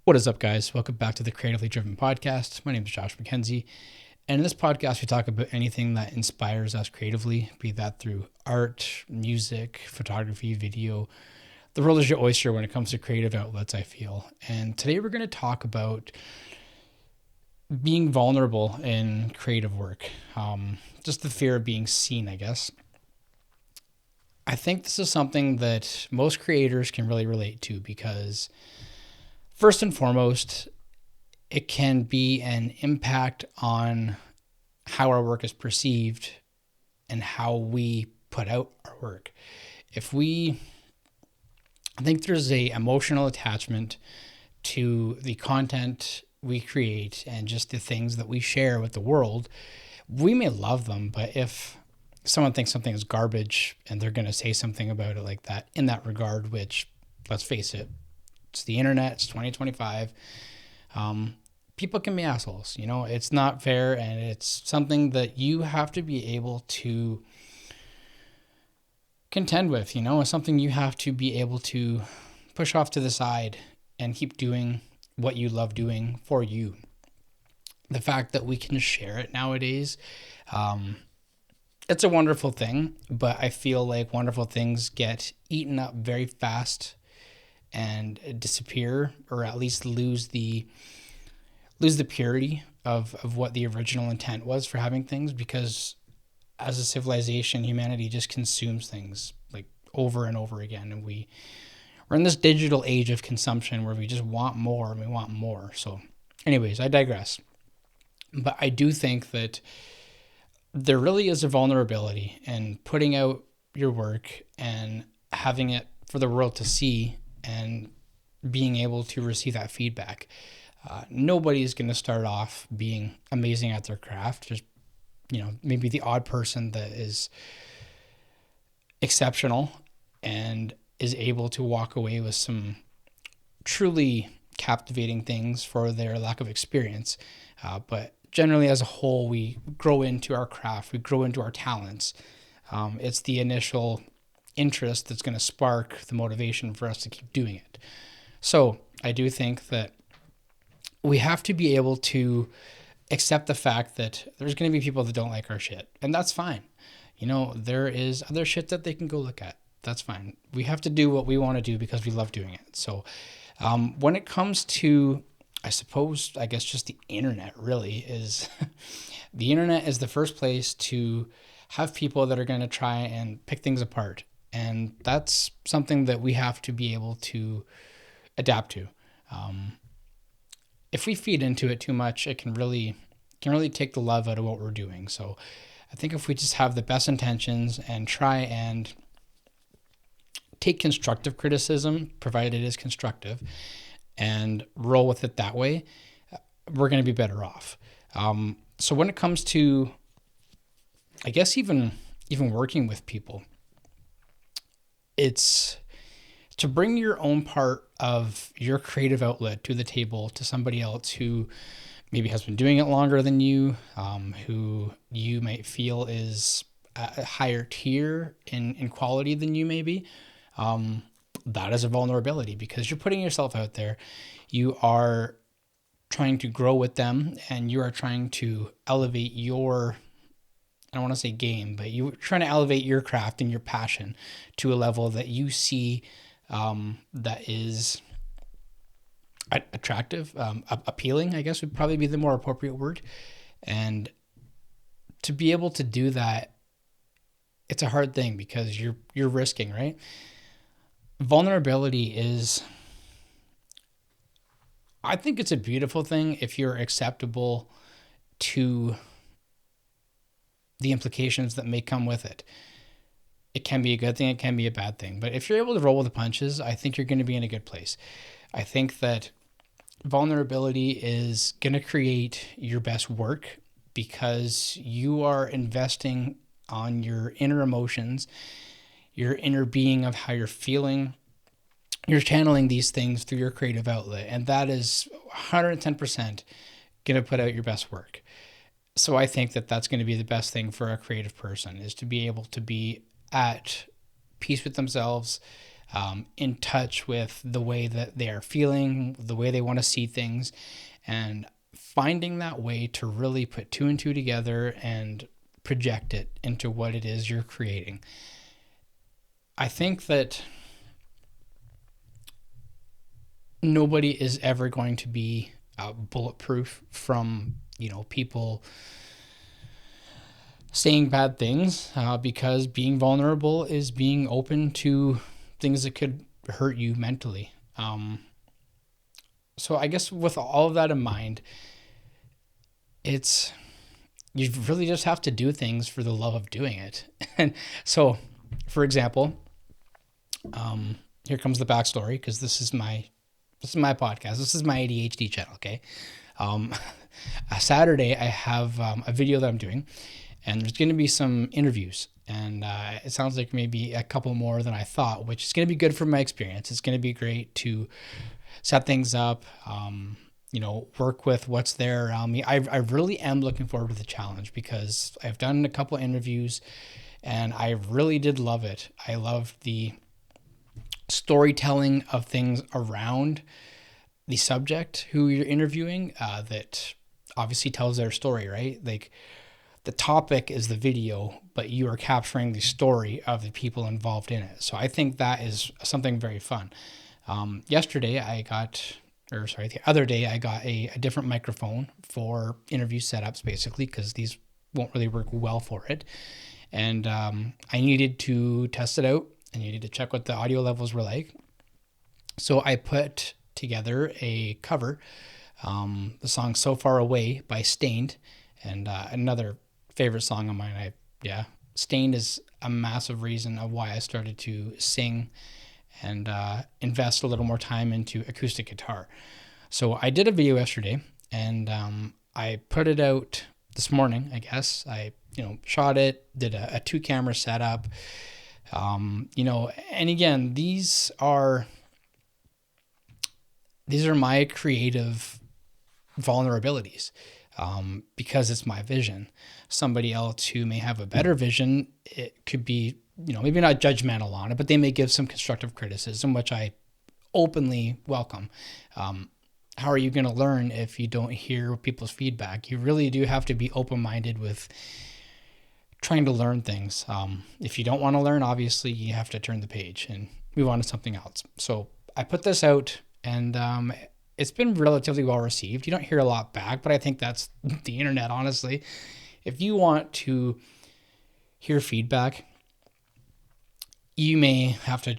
What is up, guys? Welcome back to the Creatively Driven Podcast. My name is Josh McKenzie, and in this podcast, we talk about anything that inspires us creatively, be that through art, music, photography, video. The world is your oyster when it comes to creative outlets, I feel. And today we're going to talk about being vulnerable in creative work, just the fear of being seen, I guess. I think this is something that most creators can really relate to because first and foremost, it can be an impact on how our work is perceived and how we put out our work. I think there's a emotional attachment to the content we create and just the things that we share with the world. We may love them, but if someone thinks something is garbage and they're going to say something about it like that in that regard, which, let's face it, it's the internet, it's 2025. People can be assholes, it's not fair, and it's something that you have to be able to contend with, it's something you have to be able to push off to the side and keep doing what you love doing for you. The fact that we can share it nowadays, it's a wonderful thing, but I feel like wonderful things get eaten up very fast and disappear, or at least lose the purity of what the original intent was for having things, because as a civilization, humanity just consumes things like over and over again, and we're in this digital age of consumption where we just want more and we want more. So anyways, I digress. But I do think that there really is a vulnerability in putting out your work and having it for the world to see and being able to receive that feedback. Nobody's going to start off being amazing at their craft. Just, maybe the odd person that is exceptional and is able to walk away with some truly captivating things for their lack of experience. But generally, as a whole, we grow into our craft, we grow into our talents. It's the initial interest that's going to spark the motivation for us to keep doing it. So I do think that we have to be able to accept the fact that there's going to be people that don't like our shit, and that's fine. There is other shit that they can go look at. That's fine. We have to do what we want to do because we love doing it. So when it comes to, I guess just the internet really is, the internet is the first place to have people that are going to try and pick things apart. And that's something that we have to be able to adapt to. If we feed into it too much, it can really take the love out of what we're doing. So I think if we just have the best intentions and try and take constructive criticism, provided it is constructive, and roll with it that way, we're going to be better off. So when it comes to, I guess, even working with people, it's to bring your own part of your creative outlet to the table to somebody else who maybe has been doing it longer than you, who you might feel is a higher tier in quality than you may be. That is a vulnerability because you're putting yourself out there. You are trying to grow with them, and you are trying to elevate your, I don't want to say game, but you're trying to elevate your craft and your passion to a level that you see that is attractive, appealing, I guess would probably be the more appropriate word. And to be able to do that, it's a hard thing because you're risking, right? Vulnerability is, I think it's a beautiful thing if you're acceptable to the implications that may come with it. It can be a good thing, it can be a bad thing. But if you're able to roll with the punches, I think you're going to be in a good place. I think that vulnerability is going to create your best work because you are investing on your inner emotions, your inner being of how you're feeling. You're channeling these things through your creative outlet, and that is 110% going to put out your best work. So I think that that's going to be the best thing for a creative person, is to be able to be at peace with themselves, in touch with the way that they are feeling, the way they want to see things, and finding that way to really put two and two together and project it into what it is you're creating. I think that nobody is ever going to be bulletproof from, people saying bad things, because being vulnerable is being open to things that could hurt you mentally. So I guess with all of that in mind, you really just have to do things for the love of doing it. And so, for example, here comes the backstory, because this is my podcast. This is my ADHD channel. Okay. Saturday I have a video that I'm doing, and there's going to be some interviews, and it sounds like maybe a couple more than I thought, which is going to be good for my experience. It's going to be great to set things up, work with what's there around me. I really am looking forward to the challenge, because I've done a couple interviews and I really did love it. I loved the storytelling of things around the subject who you're interviewing, that obviously tells their story, right? Like, the topic is the video, but you are capturing the story of the people involved in it. So I think that is something very fun. The other day I got a different microphone for interview setups, basically, because these won't really work well for it. And I needed to test it out. I needed to check what the audio levels were like. So I put together a cover, the song So Far Away by Staind, and another favorite song of mine. Staind is a massive reason of why I started to sing and invest a little more time into acoustic guitar. So I did a video yesterday, and I put it out this morning, I guess. I shot it, did a 2-camera setup, and again, these are my creative vulnerabilities, because it's my vision. Somebody else who may have a better vision, it could be, maybe not judgmental on it, but they may give some constructive criticism, which I openly welcome. How are you going to learn if you don't hear people's feedback? You really do have to be open-minded with trying to learn things. If you don't want to learn, obviously you have to turn the page and move on to something else. So I put this out, and it's been relatively well received. You don't hear a lot back, but I think that's the internet, honestly. If you want to hear feedback, you may have to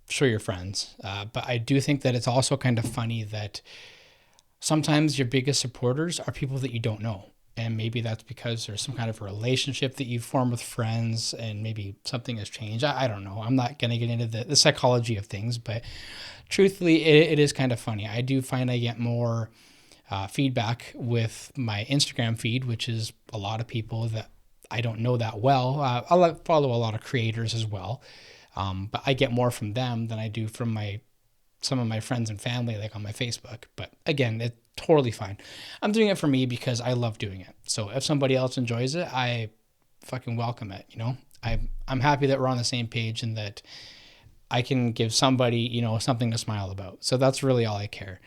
show your friends. But I do think that it's also kind of funny that sometimes your biggest supporters are people that you don't know. And maybe that's because there's some kind of a relationship that you form with friends, and maybe something has changed. I don't know. I'm not going to get into the psychology of things, but truthfully, it is kind of funny. I do find I get more feedback with my Instagram feed, which is a lot of people that I don't know that well. I follow a lot of creators as well, but I get more from them than I do from some of my friends and family, like on my Facebook. But again, it's totally fine. I'm doing it for me because I love doing it. So if somebody else enjoys it, I fucking welcome it. I'm happy that we're on the same page and that I can give somebody, something to smile about. So that's really all I care.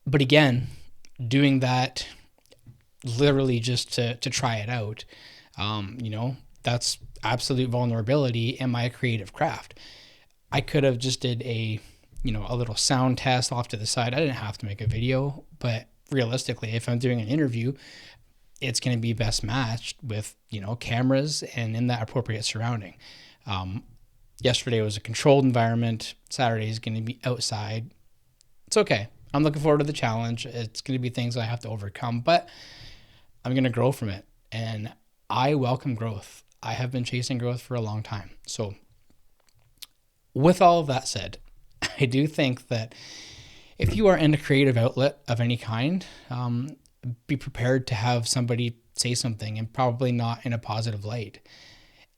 But again, doing that literally just to try it out, that's absolute vulnerability in my creative craft. I could have just did a little sound test off to the side. I didn't have to make a video, but realistically, if I'm doing an interview, it's going to be best matched with, cameras and in that appropriate surrounding. Yesterday was a controlled environment. Saturday is going to be outside. It's okay. I'm looking forward to the challenge. It's going to be things I have to overcome, but I'm going to grow from it. And I welcome growth. I have been chasing growth for a long time. So with all of that said, I do think that if you are in a creative outlet of any kind, be prepared to have somebody say something, and probably not in a positive light.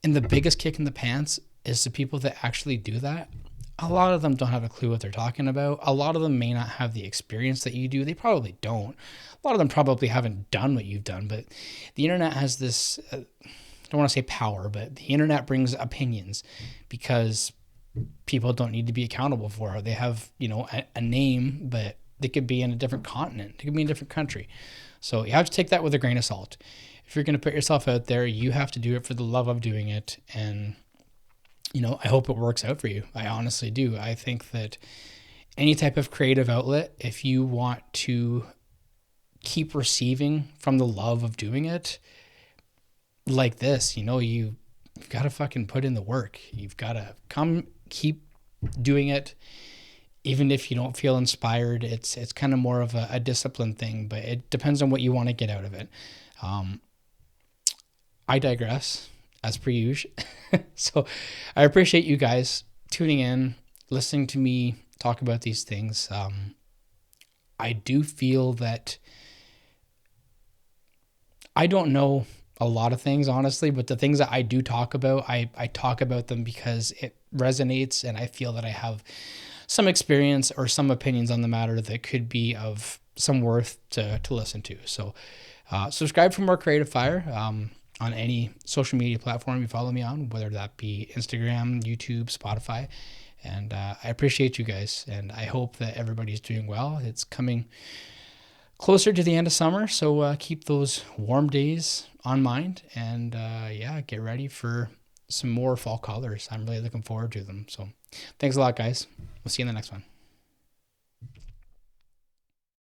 And the biggest kick in the pants is the people that actually do that. A lot of them don't have a clue what they're talking about. A lot of them may not have the experience that you do. They probably don't. A lot of them probably haven't done what you've done, but the internet has this, I don't want to say power, but the internet brings opinions, because people don't need to be accountable for. They have, a name, but they could be in a different continent. They could be in a different country. So you have to take that with a grain of salt. If you're going to put yourself out there, you have to do it for the love of doing it. And, I hope it works out for you. I honestly do. I think that any type of creative outlet, if you want to keep receiving from the love of doing it, like this, you've got to fucking put in the work. You've got to keep doing it. Even if you don't feel inspired, it's kind of more of a discipline thing, but it depends on what you want to get out of it. I digress, as per usual. So I appreciate you guys tuning in, listening to me talk about these things. I do feel that I don't know a lot of things, honestly, but the things that I do talk about, I talk about them because it resonates, and I feel that I have some experience or some opinions on the matter that could be of some worth to listen to. So subscribe for more Creative Fire on any social media platform you follow me on, whether that be Instagram, YouTube, Spotify. And I appreciate you guys, and I hope that everybody's doing well. It's coming closer to the end of summer, so keep those warm days on mind, and get ready for some more fall colors. I'm really looking forward to them. So thanks a lot, guys. We'll see you in the next one.